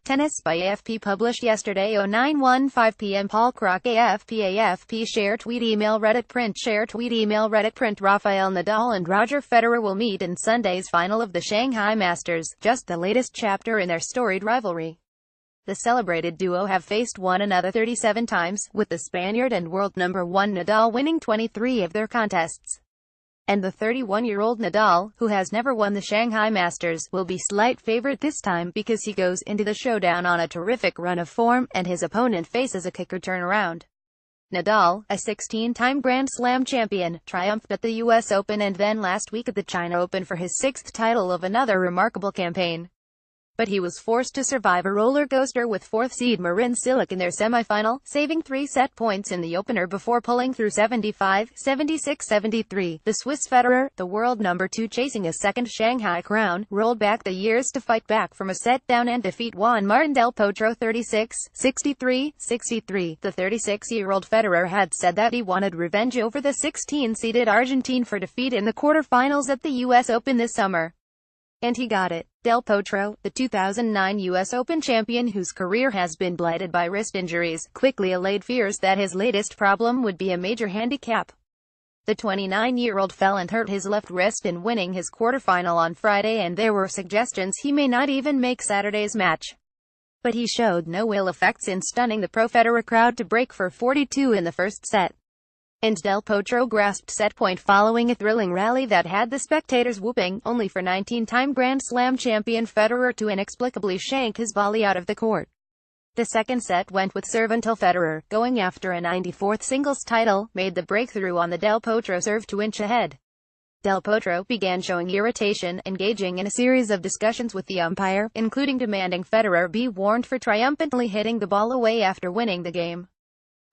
Tennis by AFP published yesterday 09:15 p.m. Paul Crock AFP share tweet email Reddit print share tweet email Reddit print Rafael Nadal and Roger Federer will meet in Sunday's final of the Shanghai Masters, just the latest chapter in their storied rivalry. The celebrated duo have faced one another 37 times, with the Spaniard and world number 1 Nadal winning 23 of their contests. And the 31-year-old Nadal, who has never won the Shanghai Masters, will be slight favorite this time because he goes into the showdown on a terrific run of form, and his opponent faces a kicker turnaround. Nadal, a 16-time Grand Slam champion, triumphed at the US Open and then last week at the China Open for his 6th title of another remarkable campaign. But he was forced to survive a roller coaster with 4th seed Marin Cilic in their semifinal, saving 3 set points in the opener before pulling through 75, 76, 73. The Swiss Federer, the world number 2 chasing a second Shanghai crown, rolled back the years to fight back from a set down and defeat Juan Martín del Potro 36, 63, 63. The 36-year-old Federer had said that he wanted revenge over the 16-seeded Argentine for defeat in the quarterfinals at the US Open this summer. And he got it. Del Potro, the 2009 US Open champion whose career has been blighted by wrist injuries, quickly allayed fears that his latest problem would be a major handicap. The 29-year-old fell and hurt his left wrist in winning his quarterfinal on Friday, and there were suggestions he may not even make Saturday's match. But he showed no ill effects in stunning the pro-Federer crowd to break for 42 in the first set. And Del Potro grasped set point following a thrilling rally that had the spectators whooping, only for 19-time Grand Slam champion Federer to inexplicably shank his volley out of the court. The second set went with serve until Federer, going after a 94th singles title, made the breakthrough on the Del Potro serve to inch ahead. Del Potro began showing irritation, engaging in a series of discussions with the umpire, including demanding Federer be warned for triumphantly hitting the ball away after winning the game.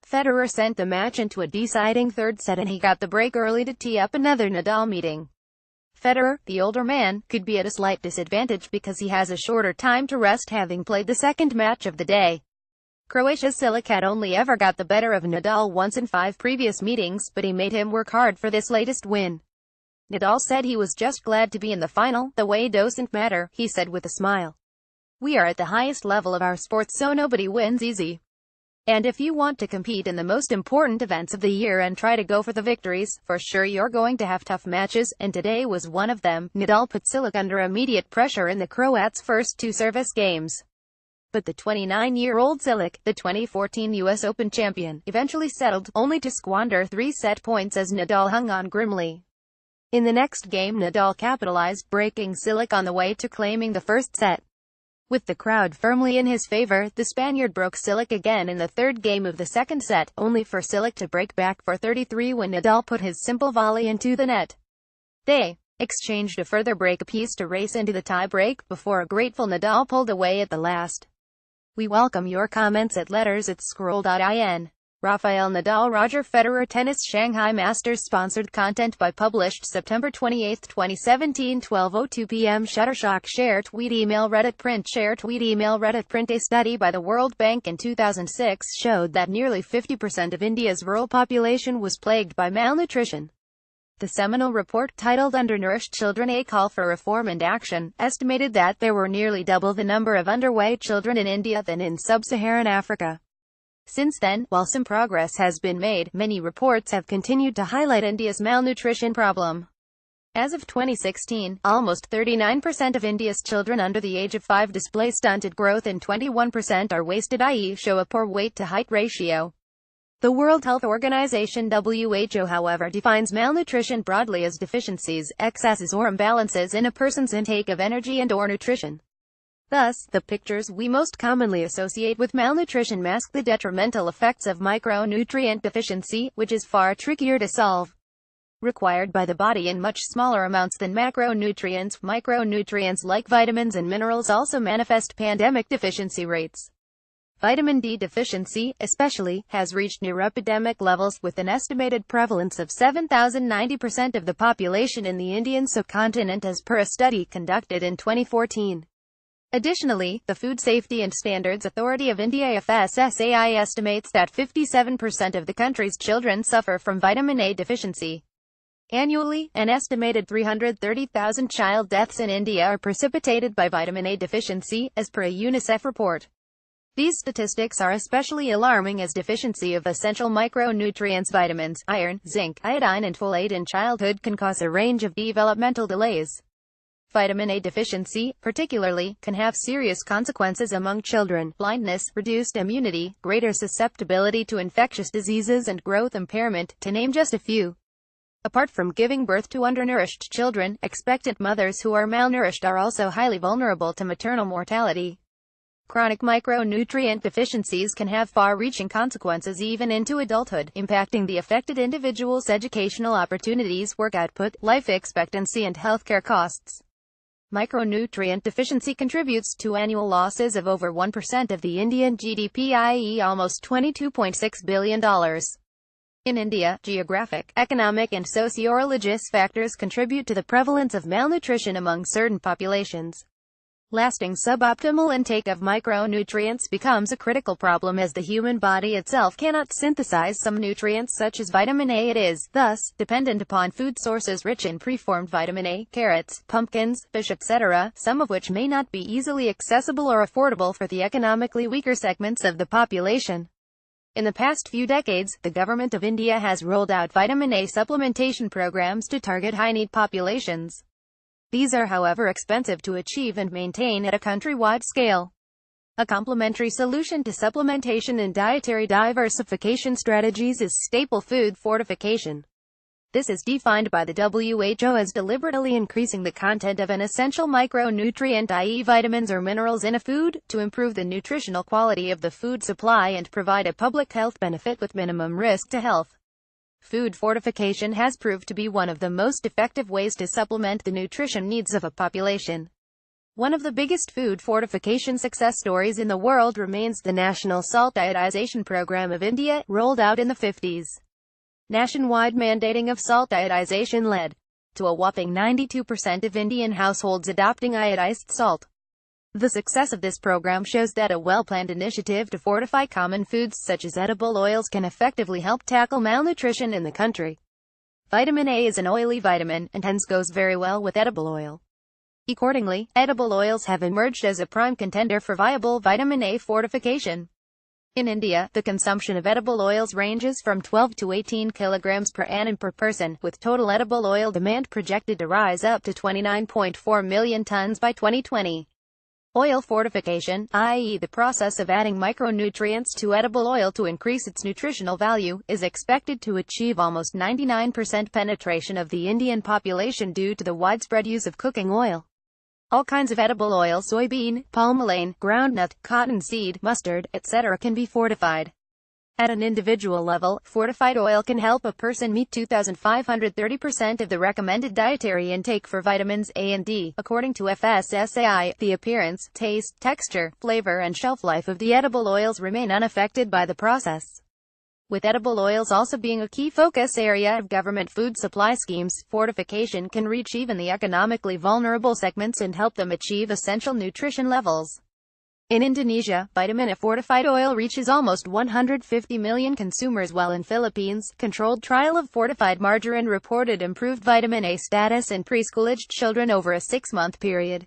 Federer sent the match into a deciding third set, and he got the break early to tee up another Nadal meeting. Federer, the older man, could be at a slight disadvantage because he has a shorter time to rest, having played the second match of the day. Croatia's Cilic had only ever got the better of Nadal once in 5 previous meetings, but he made him work hard for this latest win. Nadal said he was just glad to be in the final. The way doesn't matter, he said with a smile. We are at the highest level of our sport, so nobody wins easy. And if you want to compete in the most important events of the year and try to go for the victories, for sure you're going to have tough matches, and today was one of them. Nadal put Cilic under immediate pressure in the Croats' first 2 service games. But the 29-year-old Cilic, the 2014 US Open champion, eventually settled, only to squander 3 set points as Nadal hung on grimly. In the next game Nadal capitalized, breaking Cilic on the way to claiming the first set. With the crowd firmly in his favor, the Spaniard broke Cilic again in the third game of the second set, only for Cilic to break back for 33 when Nadal put his simple volley into the net. They exchanged a further break apiece to race into the tie-break, before a grateful Nadal pulled away at the last. We welcome your comments at letters@scroll.in. Rafael Nadal Roger Federer Tennis Shanghai Masters Sponsored content by published September 28, 2017 12:02 p.m. Shutterstock share tweet email Reddit print share tweet email Reddit print. A study by the World Bank in 2006 showed that nearly 50% of India's rural population was plagued by malnutrition. The seminal report, titled Undernourished Children: A Call for Reform and Action, estimated that there were nearly double the number of underweight children in India than in sub-Saharan Africa. Since then, while some progress has been made, many reports have continued to highlight India's malnutrition problem. As of 2016, almost 39% of India's children under the age of 5 display stunted growth and 21% are wasted, i.e., show a poor weight-to-height ratio. The World Health Organization (WHO), however, defines malnutrition broadly as deficiencies, excesses or imbalances in a person's intake of energy and/or nutrition. Thus, the pictures we most commonly associate with malnutrition mask the detrimental effects of micronutrient deficiency, which is far trickier to solve. Required by the body in much smaller amounts than macronutrients, micronutrients like vitamins and minerals also manifest pandemic deficiency rates. Vitamin D deficiency, especially, has reached near-epidemic levels, with an estimated prevalence of 7,090% of the population in the Indian subcontinent as per a study conducted in 2014. Additionally, the Food Safety and Standards Authority of India (FSSAI) estimates that 57% of the country's children suffer from vitamin A deficiency. Annually, an estimated 330,000 child deaths in India are precipitated by vitamin A deficiency, as per a UNICEF report. These statistics are especially alarming as deficiency of essential micronutrients vitamins, iron, zinc, iodine and folate in childhood can cause a range of developmental delays. Vitamin A deficiency, particularly, can have serious consequences among children: blindness, reduced immunity, greater susceptibility to infectious diseases and growth impairment, to name just a few. Apart from giving birth to undernourished children, expectant mothers who are malnourished are also highly vulnerable to maternal mortality. Chronic micronutrient deficiencies can have far-reaching consequences even into adulthood, impacting the affected individual's educational opportunities, work output, life expectancy and healthcare costs. Micronutrient deficiency contributes to annual losses of over 1% of the Indian GDP, i.e. almost $22.6 billion. In India, geographic, economic and socio-religious factors contribute to the prevalence of malnutrition among certain populations. Lasting suboptimal intake of micronutrients becomes a critical problem as the human body itself cannot synthesize some nutrients such as vitamin A. It is, thus, dependent upon food sources rich in preformed vitamin A, carrots, pumpkins, fish etc., some of which may not be easily accessible or affordable for the economically weaker segments of the population. In the past few decades, the government of India has rolled out vitamin A supplementation programs to target high-need populations. These are, however, expensive to achieve and maintain at a country-wide scale. A complementary solution to supplementation and dietary diversification strategies is staple food fortification. This is defined by the WHO as deliberately increasing the content of an essential micronutrient, i.e. vitamins or minerals in a food, to improve the nutritional quality of the food supply and provide a public health benefit with minimum risk to health. Food fortification has proved to be one of the most effective ways to supplement the nutrition needs of a population. One of the biggest food fortification success stories in the world remains the National Salt Iodization Program of India, rolled out in the 50s. Nationwide mandating of salt iodization led to a whopping 92% of Indian households adopting iodized salt. The success of this program shows that a well-planned initiative to fortify common foods such as edible oils can effectively help tackle malnutrition in the country. Vitamin A is an oily vitamin, and hence goes very well with edible oil. Accordingly, edible oils have emerged as a prime contender for viable vitamin A fortification. In India, the consumption of edible oils ranges from 12 to 18 kilograms per annum per person, with total edible oil demand projected to rise up to 29.4 million tons by 2020. Oil fortification, i.e. the process of adding micronutrients to edible oil to increase its nutritional value, is expected to achieve almost 99% penetration of the Indian population due to the widespread use of cooking oil. All kinds of edible oil, soybean, palmolene, groundnut, cottonseed, mustard, etc. can be fortified. At an individual level, fortified oil can help a person meet 2,530% of the recommended dietary intake for vitamins A and D. According to FSSAI, the appearance, taste, texture, flavor and shelf life of the edible oils remain unaffected by the process. With edible oils also being a key focus area of government food supply schemes, fortification can reach even the economically vulnerable segments and help them achieve essential nutrition levels. In Indonesia, vitamin A fortified oil reaches almost 150 million consumers, while in Philippines, controlled trial of fortified margarine reported improved vitamin A status in preschool-aged children over a 6-month period.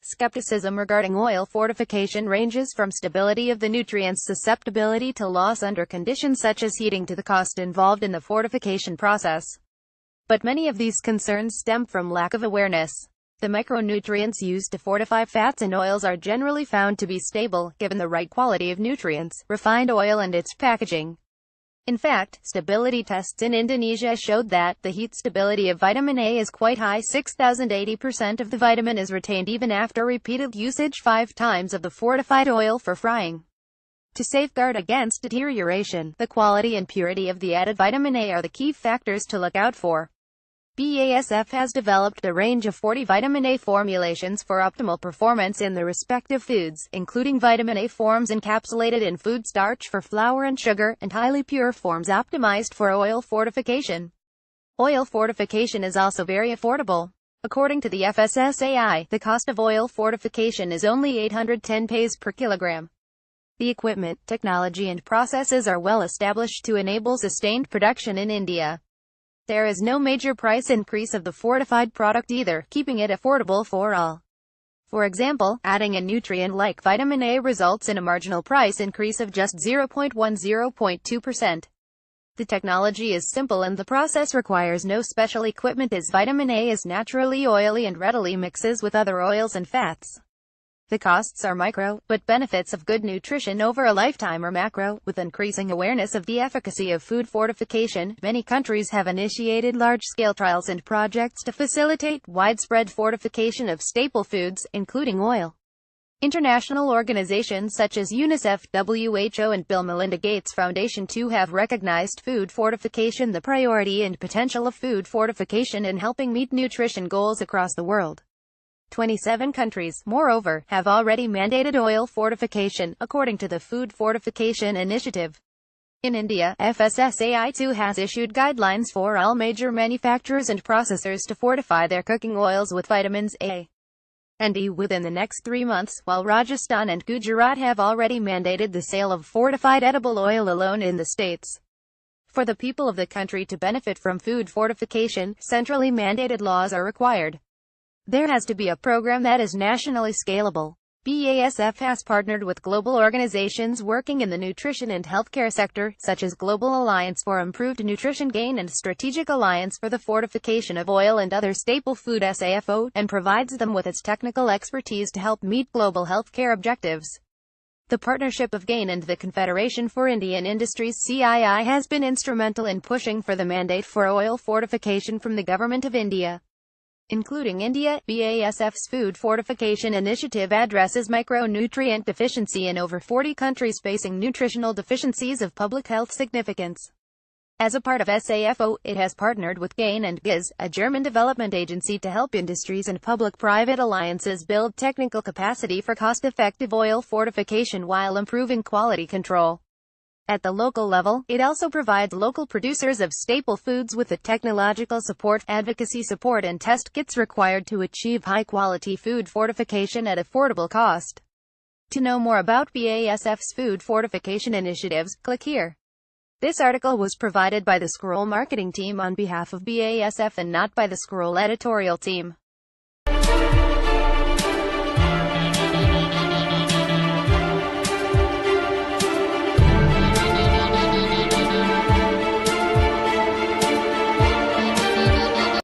Skepticism regarding oil fortification ranges from stability of the nutrients' susceptibility to loss under conditions such as heating to the cost involved in the fortification process. But many of these concerns stem from lack of awareness. The micronutrients used to fortify fats and oils are generally found to be stable, given the right quality of nutrients, refined oil and its packaging. In fact, stability tests in Indonesia showed that the heat stability of vitamin A is quite high. 6,080% of the vitamin is retained even after repeated usage 5 times of the fortified oil for frying. To safeguard against deterioration, the quality and purity of the added vitamin A are the key factors to look out for. BASF has developed a range of 40 vitamin A formulations for optimal performance in the respective foods, including vitamin A forms encapsulated in food starch for flour and sugar, and highly pure forms optimized for oil fortification. Oil fortification is also very affordable. According to the FSSAI, the cost of oil fortification is only 810 paise per kilogram. The equipment, technology and processes are well established to enable sustained production in India. There is no major price increase of the fortified product either, keeping it affordable for all. For example, adding a nutrient like vitamin A results in a marginal price increase of just 0.2%. The technology is simple and the process requires no special equipment as vitamin A is naturally oily and readily mixes with other oils and fats. The costs are micro, but benefits of good nutrition over a lifetime are macro. With increasing awareness of the efficacy of food fortification, many countries have initiated large-scale trials and projects to facilitate widespread fortification of staple foods, including oil. International organizations such as UNICEF, WHO and Bill Melinda Gates Foundation too have recognized food fortification, the priority and potential of food fortification in helping meet nutrition goals across the world. 27 countries, moreover, have already mandated oil fortification, according to the Food Fortification Initiative. In India, FSSAI too has issued guidelines for all major manufacturers and processors to fortify their cooking oils with vitamins A and E within the next 3 months, while Rajasthan and Gujarat have already mandated the sale of fortified edible oil alone in the states. For the people of the country to benefit from food fortification, centrally mandated laws are required. There has to be a program that is nationally scalable. BASF has partnered with global organizations working in the nutrition and healthcare sector, such as Global Alliance for Improved Nutrition Gain and Strategic Alliance for the Fortification of Oil and Other Staple Food SAFO, and provides them with its technical expertise to help meet global healthcare objectives. The partnership of GAIN and the Confederation for Indian Industries (CII) has been instrumental in pushing for the mandate for oil fortification from the Government of India. Including India, BASF's Food Fortification Initiative addresses micronutrient deficiency in over 40 countries facing nutritional deficiencies of public health significance. As a part of SAFO, it has partnered with GAIN and GIZ, a German development agency, to help industries and public-private alliances build technical capacity for cost-effective oil fortification while improving quality control. At the local level, it also provides local producers of staple foods with the technological support, advocacy support and test kits required to achieve high-quality food fortification at affordable cost. To know more about BASF's food fortification initiatives, click here. This article was provided by the Scroll marketing team on behalf of BASF and not by the Scroll editorial team.